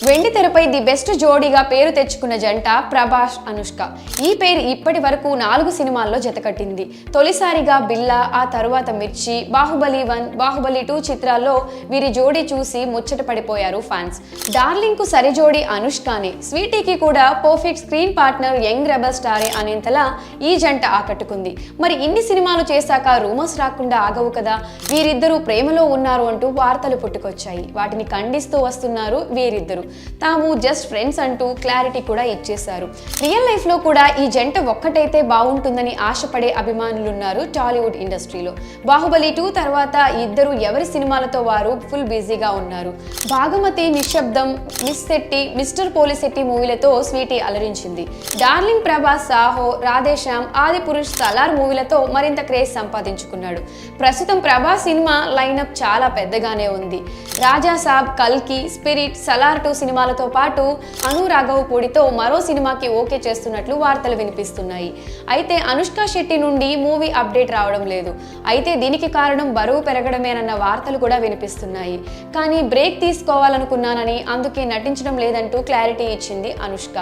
వెండి తెరపై the best జోడీగా పేరు తెచ్చుకున్న జంట ప్రభాస్ అనుష్క. ఈ పేరు ఇప్పటి వరకు 4 సినిమాల్లో జతకట్టింది. తొలిసారిగా బిల్లా, ఆ తరువాత మిర్చి, బాహుబలి 1, బాహుబలి 2 చిత్రాల్లో వీరి జోడీ చూసి ముచ్చట పడిపోయారు ఫ్యాన్స్. డార్లింగ్ కు సరి జోడీ అనుష్కనే, స్వీటీకి కూడా perfect screen partner young rebel స్టారే అనేంతలా ఈ జంట ఆకట్టుకుంది. మరి ఇన్ని సినిమాలు చేశాక రూమర్స్ రాకుండా ఆగవు కదా. వీరిద్దరూ ప్రేమలో ఉన్నారు అంటూ వార్తలు పుట్టుకొచ్చాయి. వాటిని ఖండిస్తూ వస్తున్నారు వీరిద్దరు. తాము జస్ట్ ఫ్రెండ్స్ అంటూ క్లారిటీ కూడా ఇచ్చేశారు. రియల్ లైఫ్ లో కూడా ఈ జంట ఒక్కటైతే బాగుంటుందని ఆశపడే అభిమానులున్నారు టాలీవుడ్ ఇండస్ట్రీలో. బాహుబలి 2 తర్వాత ఇద్దరు ఎవరి సినిమాలతో వారు ఫుల్ బిజీగా ఉన్నారు. భాగమతి, నిశ్శబ్దం, మిస్ శెట్టి, మిస్టర్ పోలిశెట్టి మూవీలతో స్వీటీ అలరించింది. డార్లింగ్ ప్రభాస్, సాహో, రాధేశ్యామ్, ఆదిపురుష్, సలార్ మూవీలతో మరింత క్రేజ్ సంపాదించుకున్నాడు. ప్రస్తుతం ప్రభాస్ సినిమా లైనప్ చాలా పెద్దగానే ఉంది. రాజా సాబ్, కల్కి, స్పిరిట్, సలార్ 2 సినిమాలతో పాటు అను రాఘవపూడితో మరో సినిమాకి ఓకే చేస్తున్నట్లు వార్తలు వినిపిస్తున్నాయి. అయితే అనుష్క శెట్టి నుండి మూవీ అప్డేట్ రావడం లేదు. అయితే దీనికి కారణం బరువు పెరగడమేనన్న వార్తలు కూడా వినిపిస్తున్నాయి. కానీ బ్రేక్ తీసుకోవాలనుకున్నానని, అందుకే నటించడం లేదంటూ క్లారిటీ ఇచ్చింది అనుష్క.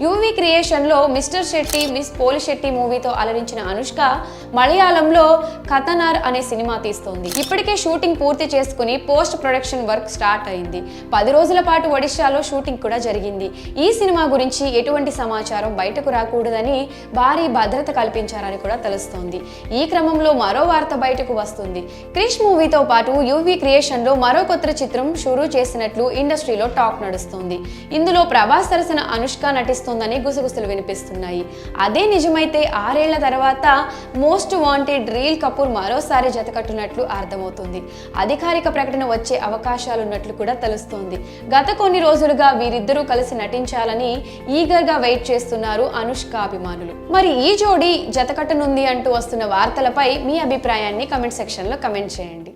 యూవీ క్రియేషన్ లో మిస్టర్ శెట్టి, మిస్ పోలిశెట్టి మూవీతో అలరించిన అనుష్క మలయాళంలో కథనార్ అనే సినిమా తీస్తోంది. ఇప్పటికే షూటింగ్ పూర్తి చేసుకుని పోస్ట్ ప్రొడక్షన్ వర్క్ స్టార్ట్ అయింది. 10 రోజుల పాటు ఒడిశాలో షూటింగ్ కూడా జరిగింది. ఈ సినిమా గురించి ఎటువంటి సమాచారం బయటకు రాకూడదని భారీ భద్రత కల్పించారని కూడా తెలుస్తోంది. ఈ క్రమంలో మరో వార్త బయటకు వస్తుంది. క్రిష్ మూవీతో పాటు యూవీ క్రియేషన్ లో మరో కొత్త చిత్రం షురూ చేసినట్లు ఇండస్ట్రీలో టాక్ నడుస్తోంది. ఇందులో ప్రభాస్ సరసన అనుష్క నటిస్తోందని గుసగుసలు వినిపిస్తున్నాయి. అదే నిజమైతే 6 ఏళ్ల తర్వాత మోస్ట్ వాంటెడ్ రీల్ కపూర్ మరోసారి జతకట్టున్నట్లు అర్థమవుతుంది. అధికారిక ప్రకటన వచ్చే అవకాశాలున్నట్లు కూడా తెలుస్తోంది. గత కొన్ని రోజులుగా వీరిద్దరూ కలిసి నటించాలని ఈగర్ గా వెయిట్ చేస్తున్నారు అనుష్క అభిమానులు. మరి ఈ జోడీ జతకట్టనుంది అంటూ వస్తున్న వార్తలపై మీ అభిప్రాయాన్ని కమెంట్ సెక్షన్ లో కమెంట్ చేయండి.